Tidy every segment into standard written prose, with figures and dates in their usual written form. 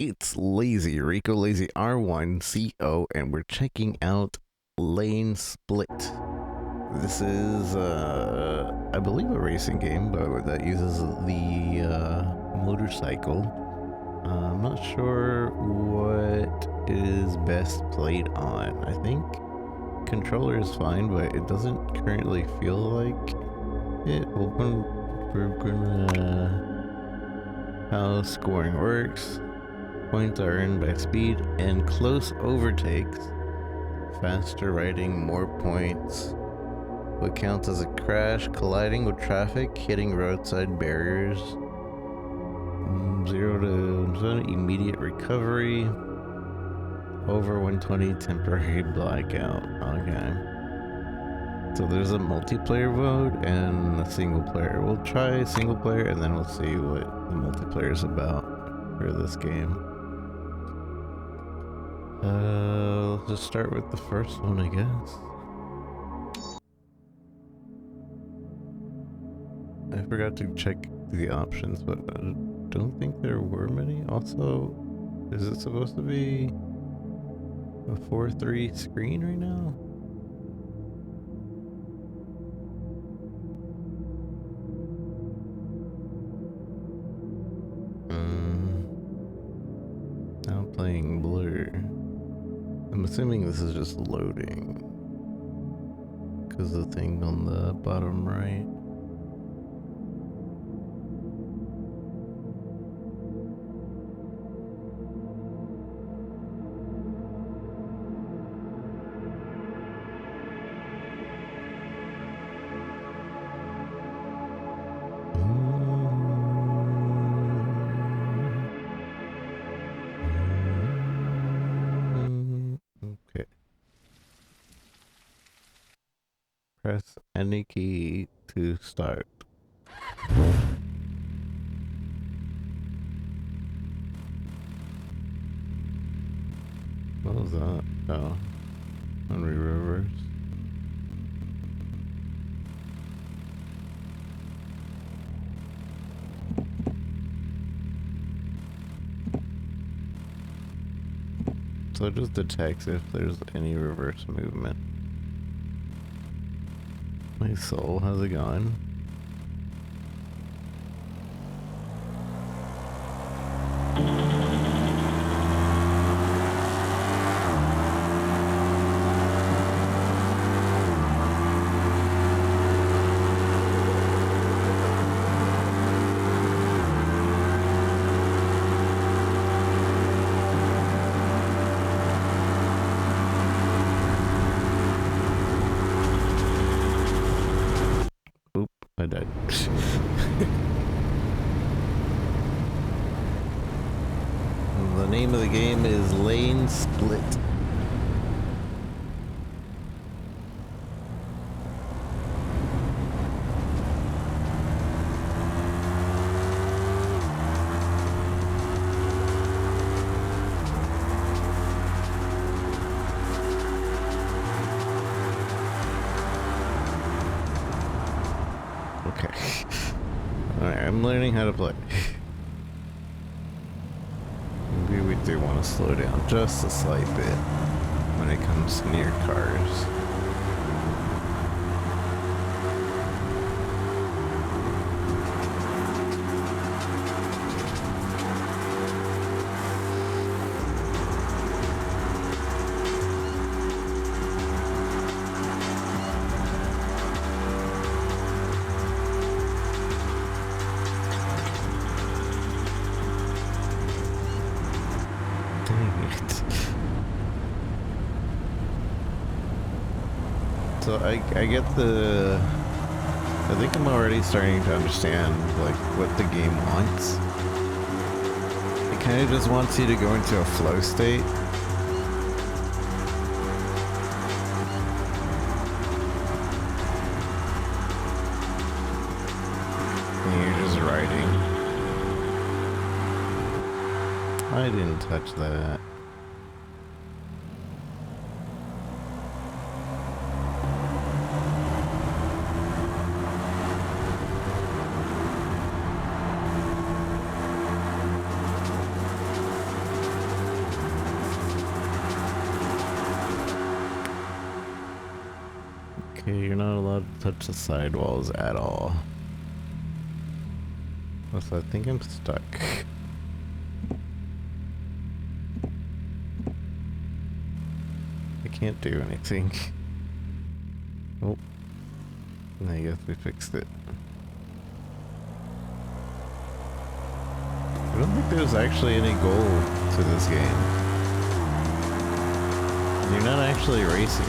It's Lazy Rico, Lazy R1CO, and we're checking out Lanesplit. This is, I believe, a racing game, but that uses the motorcycle. I'm not sure what is best played on. I think controller is fine, but it doesn't currently feel like it. We're gonna how scoring works. Points are earned by speed and close overtakes. Faster riding, more points. What counts as a crash, colliding with traffic, hitting roadside barriers. 0 to 100, immediate recovery. Over 120, temporary blackout. Okay. So there's a multiplayer mode and a single player. We'll try single player and then we'll see what the multiplayer is about for this game. Let's just start with the first one, I guess. I forgot to check the options, but I don't think there were many. Also, is it supposed to be a 4:3 screen right now? Now playing blur. I'm assuming this is just loading. Because the thing on the bottom right. Okay. Press any key to start. What was that? Oh. When we reverse. So it just detects if there's any reverse movement. My soul, how's it going? I died. The name of the game is Lanesplit. Okay. Alright, I'm learning how to play. Maybe we do want to slow down just a slight bit when it comes near cars. So I get the... I think I'm already starting to understand, like, what the game wants. It kind of just wants you to go into a flow state. And you're just riding. I didn't touch that. Okay, you're not allowed to touch the sidewalls at all. So I think I'm stuck. I can't do anything. Oh, I guess we fixed it. I don't think there's actually any goal to this game. You're not actually racing.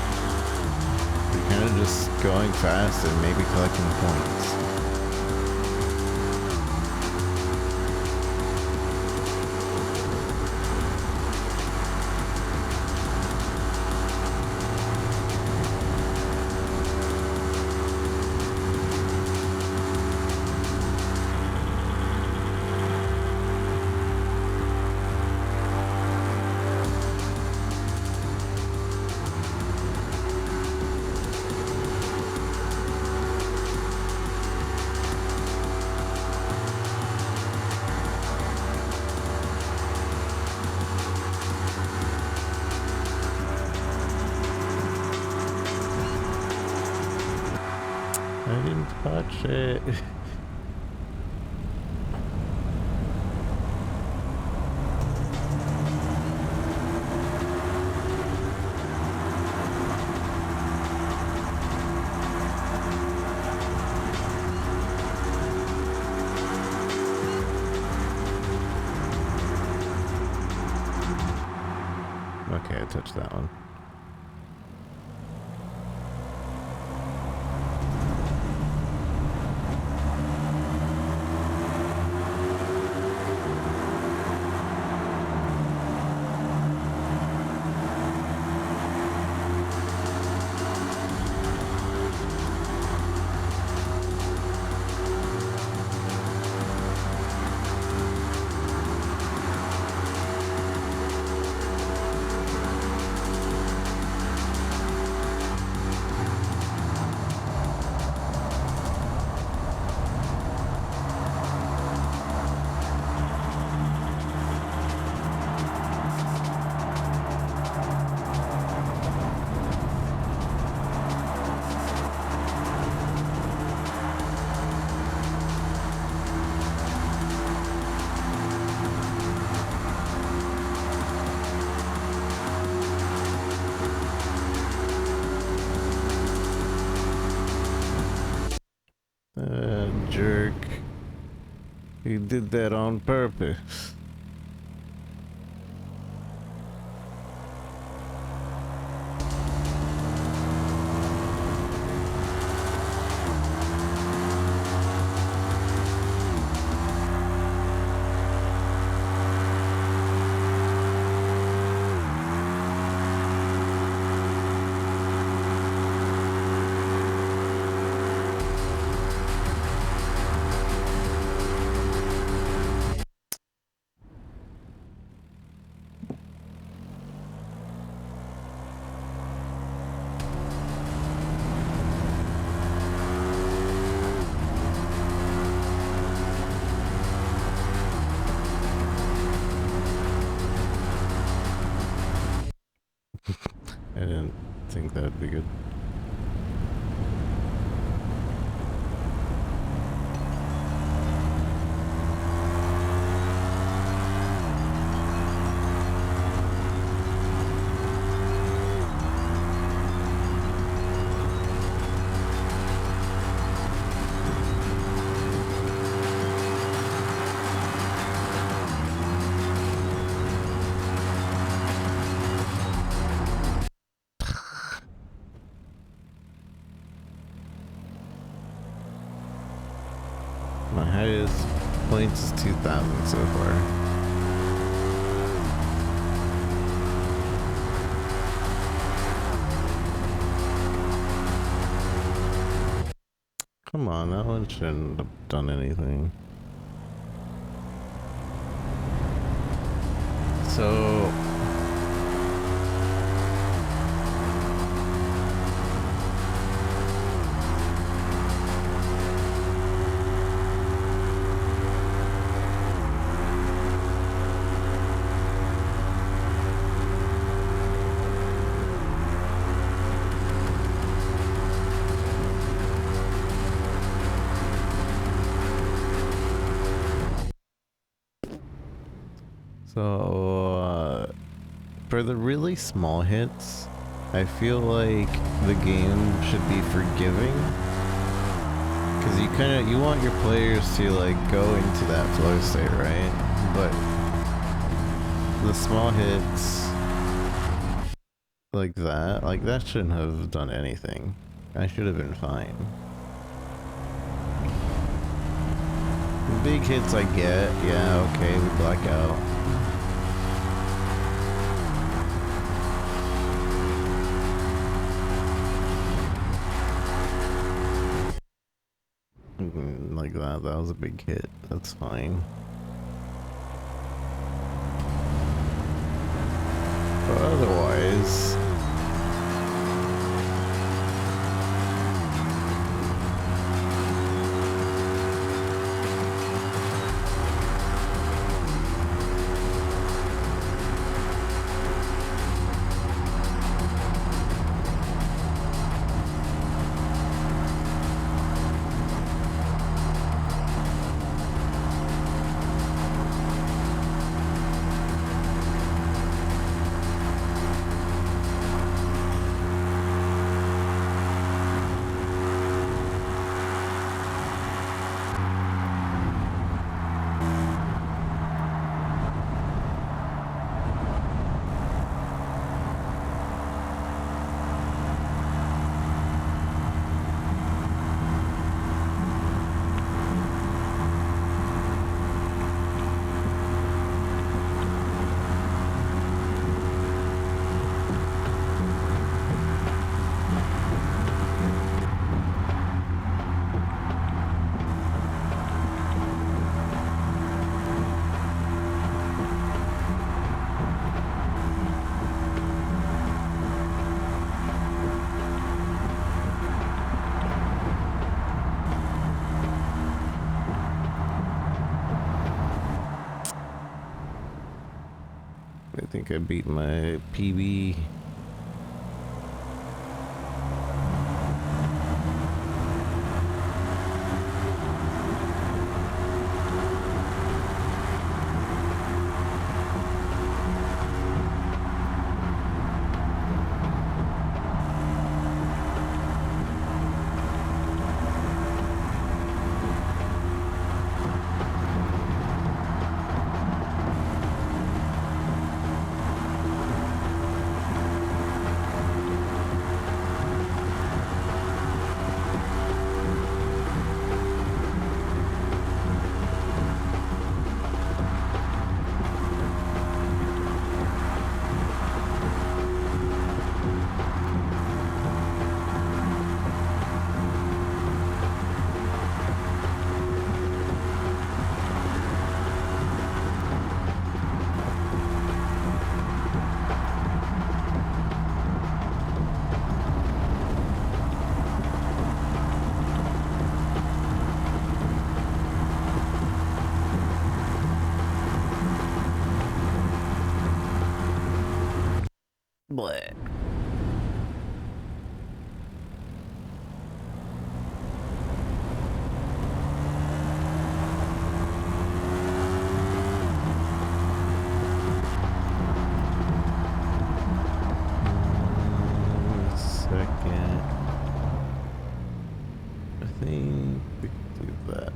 You're kind of just going fast and maybe collecting points. I didn't touch it. Okay, I touched that one. Jerk. He did that on purpose. I didn't think that'd be good. My highest points is 2,000 so far. Come on, that one shouldn't have done anything. So... So, for the really small hits, I feel like the game should be forgiving. Because you want your players to, like, go into that flow state, right? But the small hits, like that shouldn't have done anything. I should have been fine. The big hits I get, yeah, okay, we black out. Like that was a big hit, that's fine. But otherwise... I think I beat my PB. Bleh. Second. I think we can do that.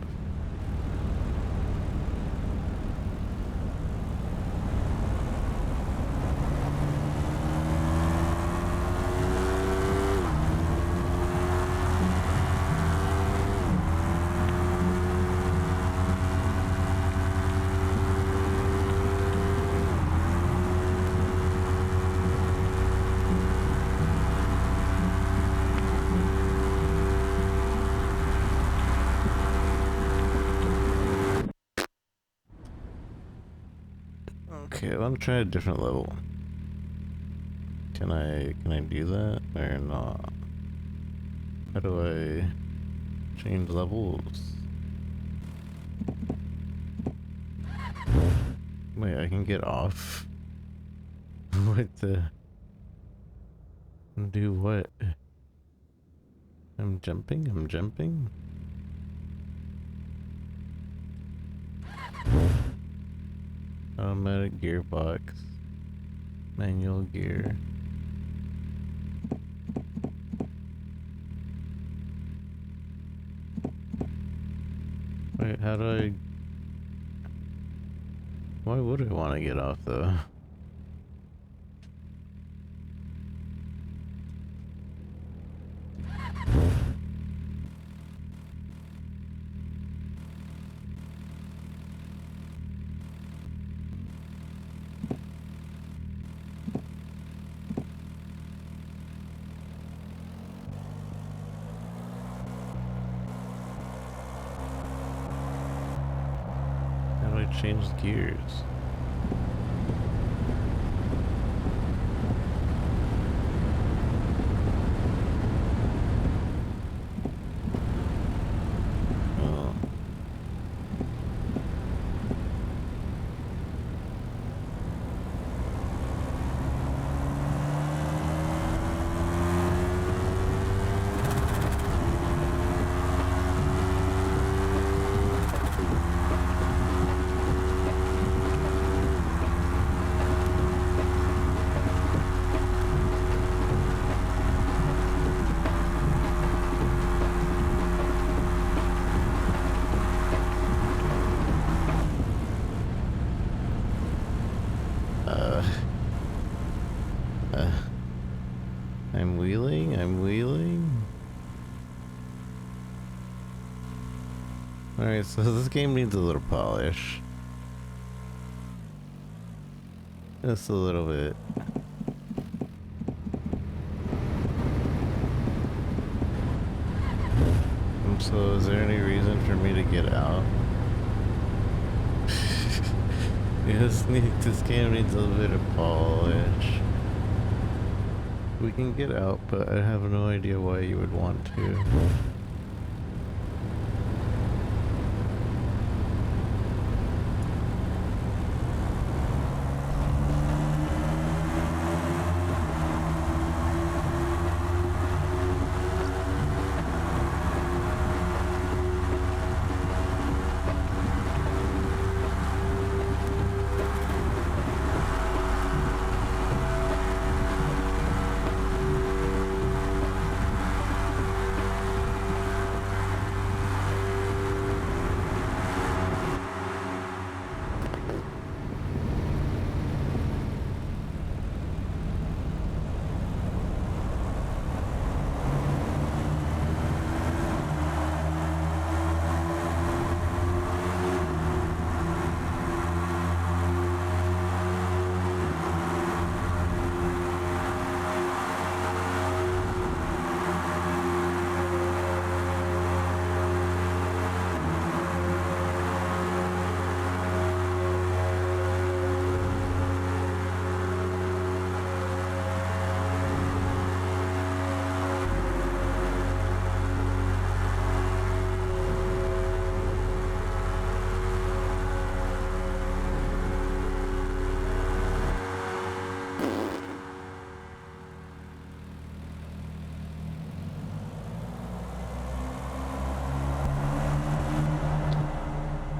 Okay, I'm trying a different level. Can I do that or not? How do I change levels? Wait, I can get off? What the? Do what? I'm jumping? Automatic gearbox. Manual gear. Wait, how do I... Why would I want to get off though? How do I change gears? Oh. I'm wheeling. Alright, so this game needs a little polish. Just a little bit. So is there any reason for me to get out? This game needs a little bit of polish. We can get out, but I have no idea why you would want to.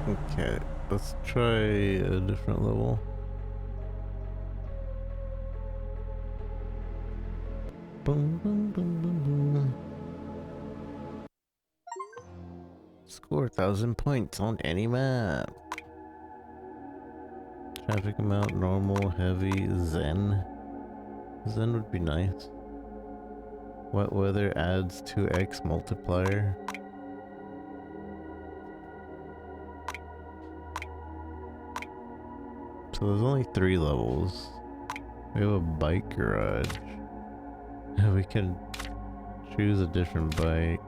Okay, let's try a different level. Boom, boom, boom, boom, boom. Score 1,000 points on any map. Traffic amount, normal, heavy, zen. Zen would be nice. Wet weather adds 2x multiplier. So there's only 3 levels. We have a bike garage. We can choose a different bike.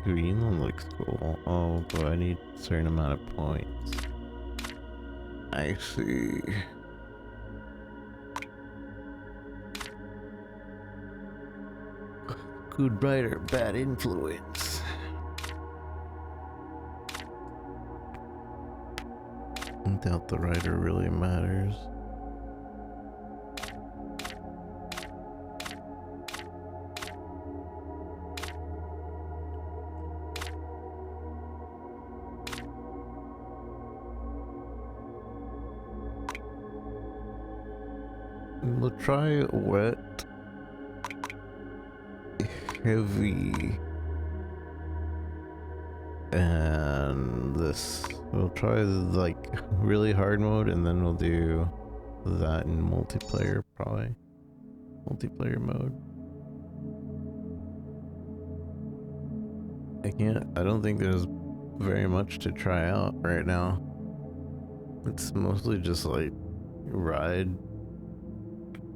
Green one looks cool. Oh, but I need a certain amount of points. I see. Good rider, bad influence. I doubt the rider really matters. We'll try wet, heavy, and this. We'll try like really hard mode, and then we'll do that in multiplayer, probably. Multiplayer mode. I don't think there's very much to try out right now. It's mostly just like ride.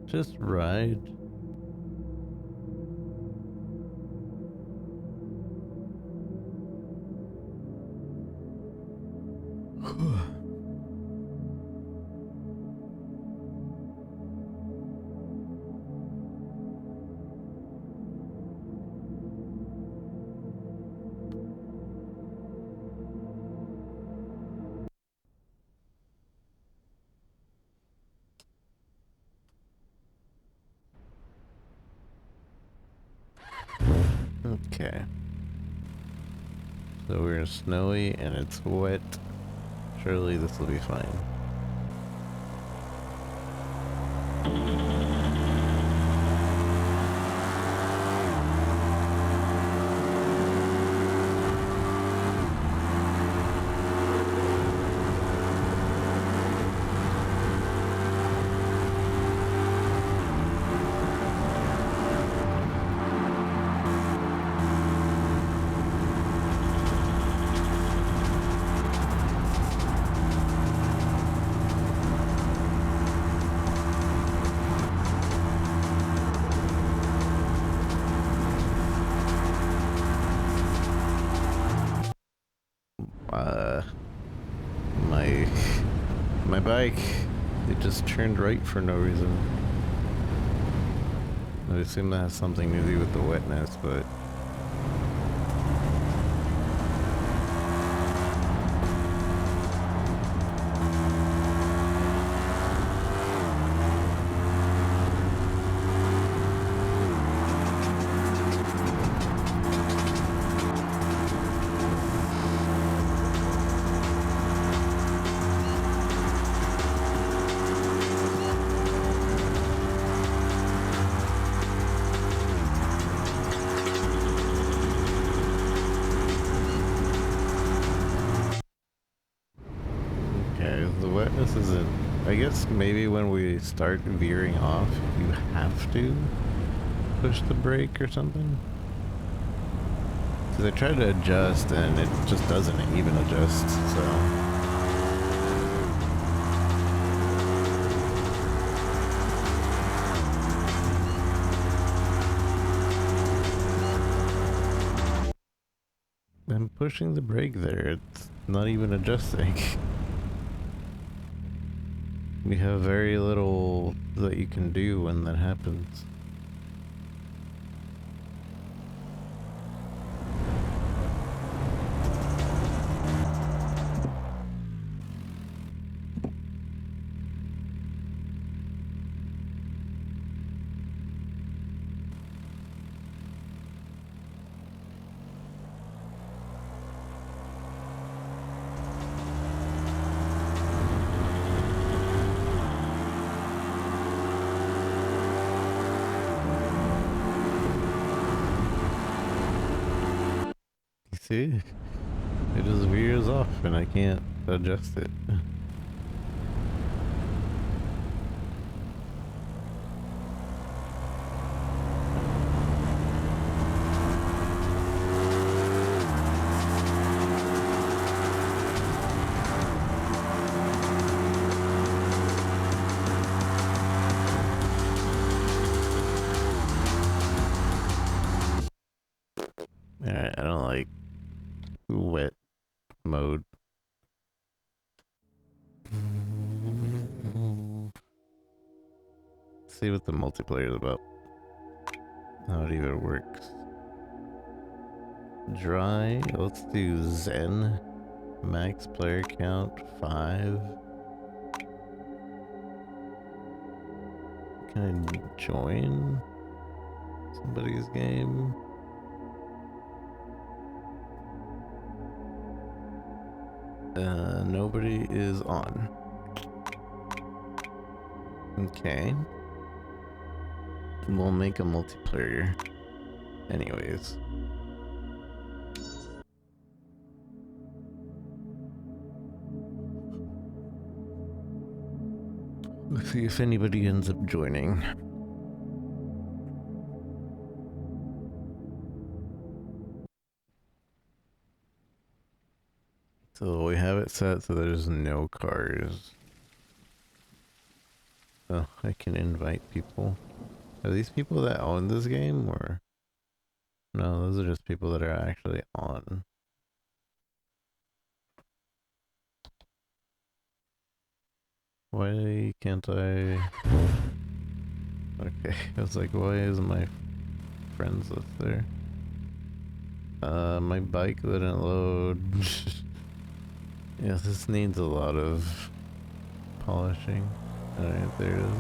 Just ride. Okay. So we're snowy and it's wet. Surely this will be fine. My my bike, it just turned right for no reason. I assume that has something to do with the wetness, but okay, the wetness isn't. I guess maybe when we start veering off, you have to push the brake or something. Because I tried to adjust and it just doesn't even adjust, so. I'm pushing the brake there, it's not even adjusting. You have very little that you can do when that happens. You see? It just veers off and I can't adjust it. Alright, I don't like wet mode. See what the multiplayer is about. How it even works. Dry, let's do Zen. Max player count 5. Can I join somebody's game? Nobody is on. Okay. we'll make a multiplayer. Anyways. Let's see if anybody ends up joining. So we have it set so there's no cars. So I can invite people. Are these people that own this game, or? No, those are just people that are actually on. Why can't I? Okay, I was like, why isn't my friends list there? My bike didn't load. Yeah, this needs a lot of polishing. Alright, there it is.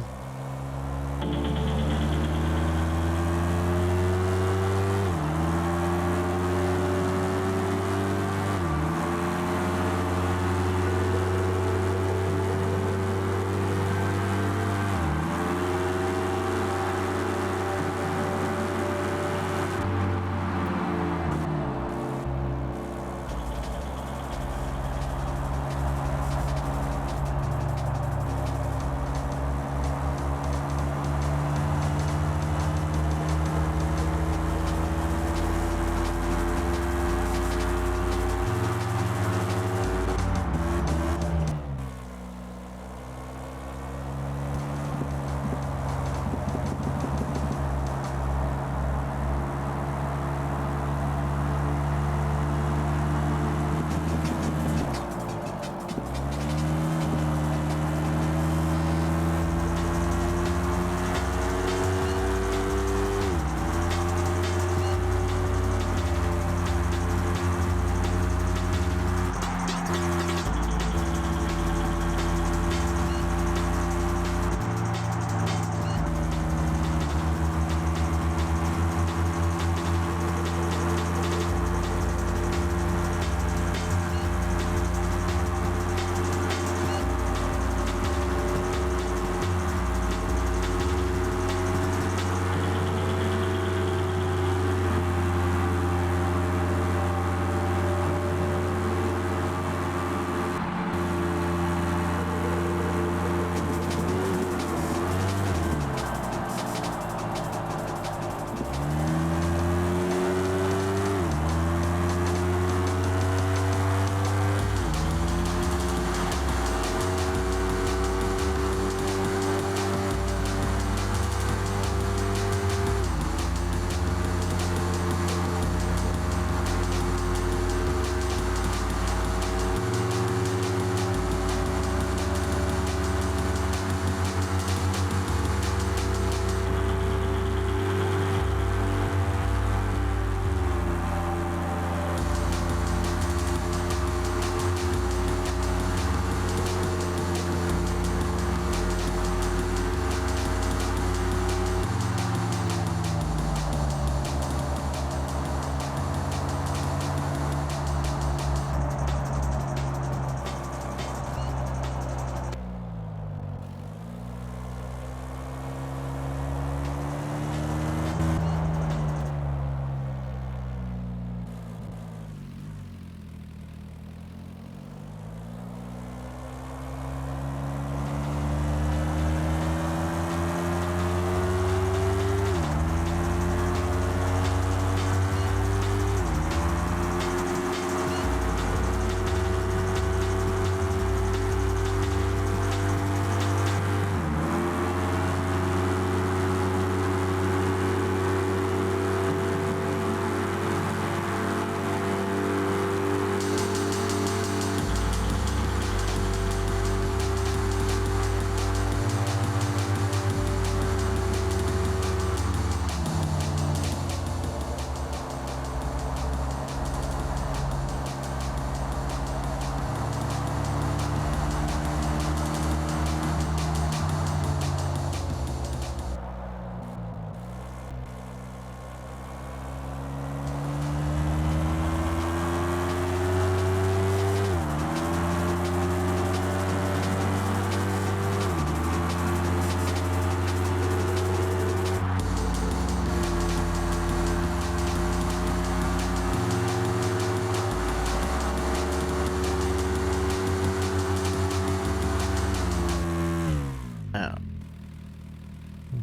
Ow.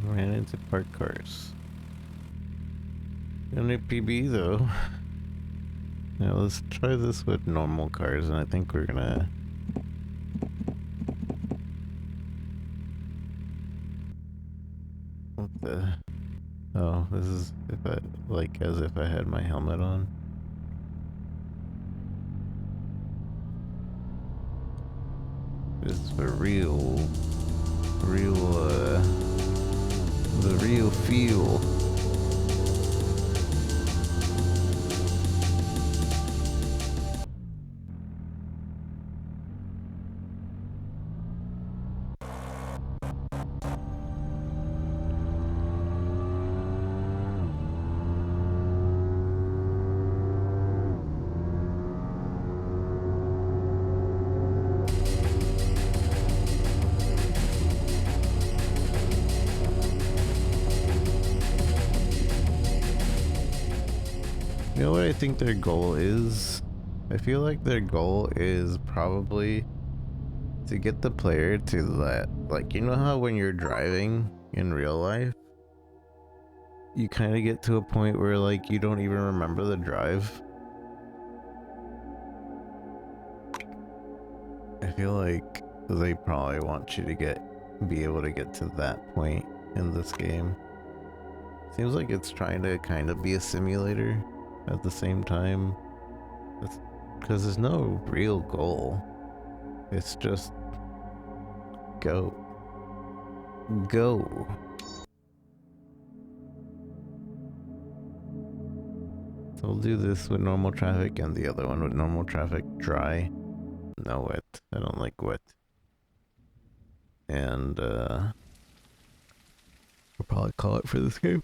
Ran into parked cars. Only PB though. Now let's try this with normal cars, and I think we're gonna... What the... Oh, this is if I... like, as if I had my helmet on. This is for real... the real feel. You know what I think their goal is? I feel like their goal is probably to get the player to that, like, you know how when you're driving in real life, you kind of get to a point where, like, you don't even remember the drive? I feel like they probably want you to be able to get to that point in this game. Seems like it's trying to kind of be a simulator at the same time. Because there's no real goal. It's just go. Go. So we'll do this with normal traffic and the other one with normal traffic dry. No wet. I don't like wet. And we'll probably call it for this game.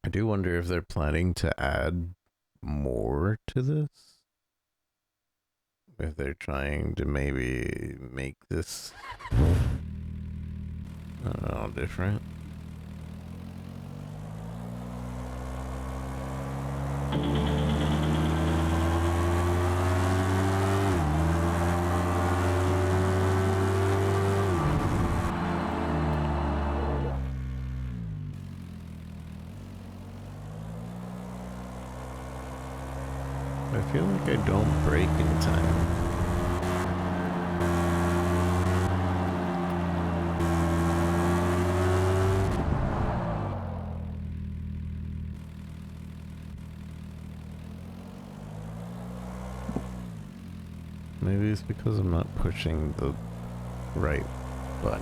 I do wonder if they're planning to add more to this. If they're trying to maybe make this, I don't know, different. I feel like I don't brake in time. Maybe it's because I'm not pushing the right button.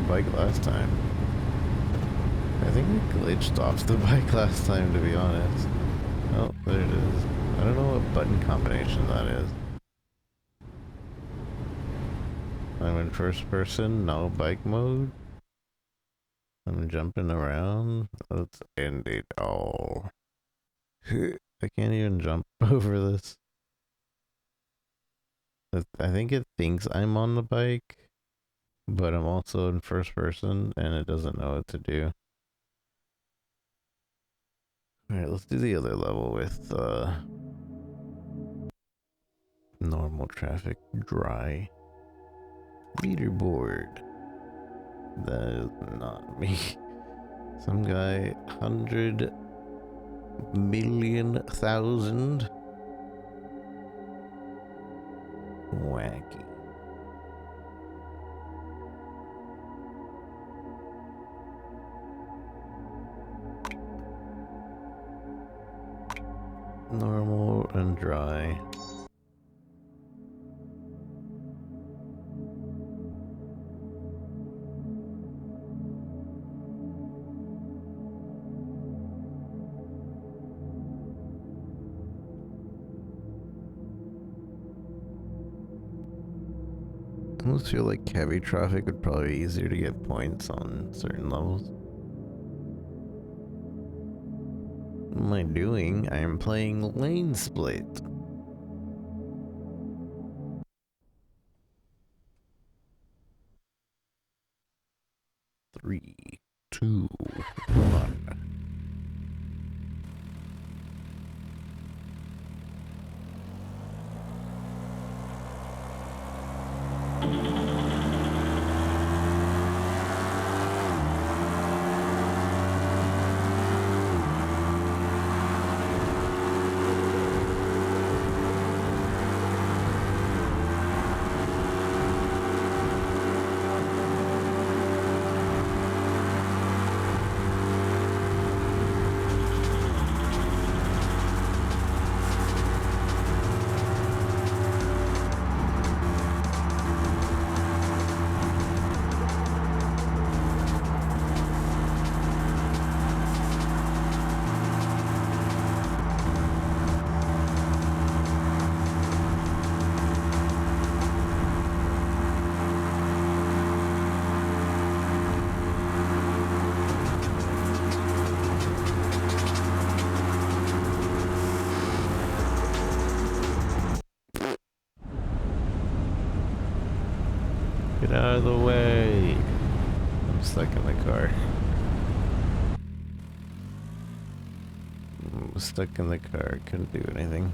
bike last time. I think I glitched off the bike last time, to be honest. Oh, there it is. I don't know what button combination that is. I'm in first person, no bike mode. I'm jumping around. Let's end it all. I can't even jump over this. I think it thinks I'm on the bike, but I'm also in first person and it doesn't know what to do. Alright, let's do the other level with normal traffic, dry. Leaderboard. That is not me. Some guy, 100,000,000. Wacky. Normal and dry. I almost feel like heavy traffic would probably be easier to get points on certain levels. What am I doing? I am playing Lanesplit. Three, two, one. Get out of the way. I'm stuck in the car. I'm stuck in the car. Couldn't do anything.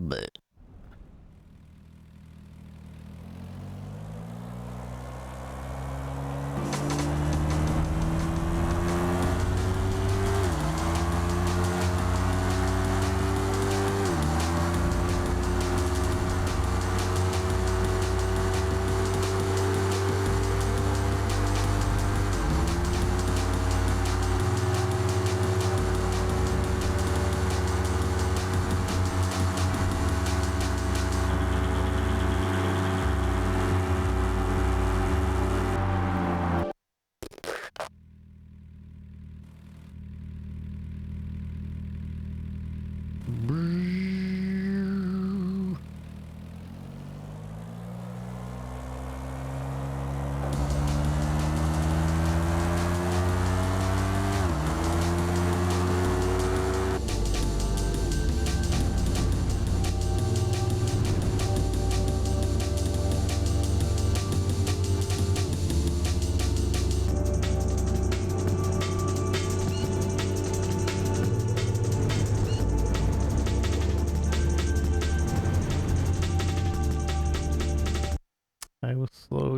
But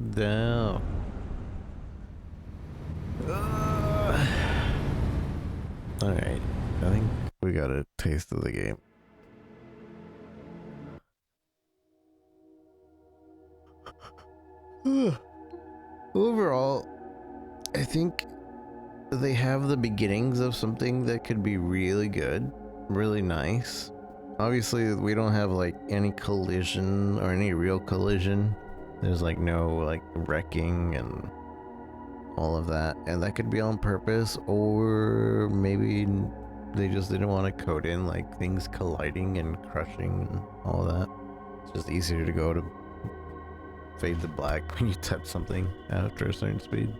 slow down. Alright, I think we got a taste of the game. Overall, I think they have the beginnings of something that could be really good, really nice. Obviously, we don't have like any collision or any real collision. There's like no like wrecking and all of that, and that could be on purpose, or maybe they just didn't want to code in like things colliding and crushing and all that. It's just easier to go to fade to black when you touch something after a certain speed.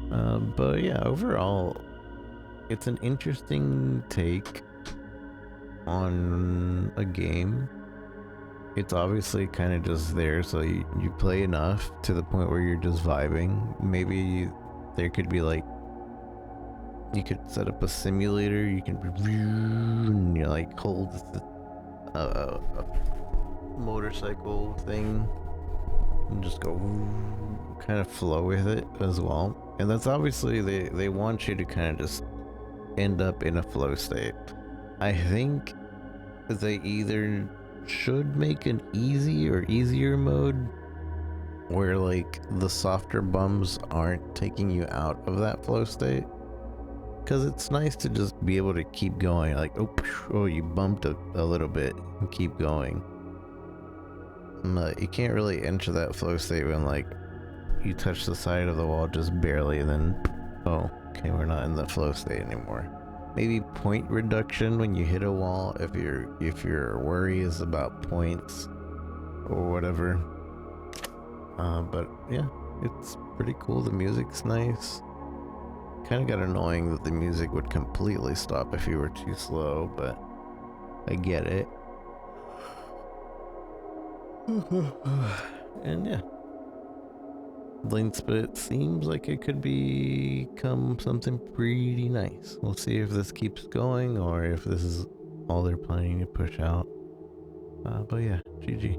But yeah, overall, it's an interesting take on a game. It's obviously kind of just there, so you play enough to the point where you're just vibing. Maybe there could be like, you could set up a simulator, you can and you like hold a motorcycle thing and just go kind of flow with it as well. And that's obviously, they want you to kind of just end up in a flow state. I think they either should make an easy or easier mode where like the softer bumps aren't taking you out of that flow state, because it's nice to just be able to keep going, like oh you bumped a little bit and keep going. You can't really enter that flow state when like you touch the side of the wall just barely and then oh okay, we're not in the flow state anymore. Maybe point reduction when you hit a wall if your worry is about points or whatever. But yeah, it's pretty cool. The music's nice. Kind of got annoying that the music would completely stop if you were too slow, but I get it. And yeah, Lanesplit seems like it could become something pretty nice. We'll see if this keeps going or if this is all they're planning to push out. But yeah, GG.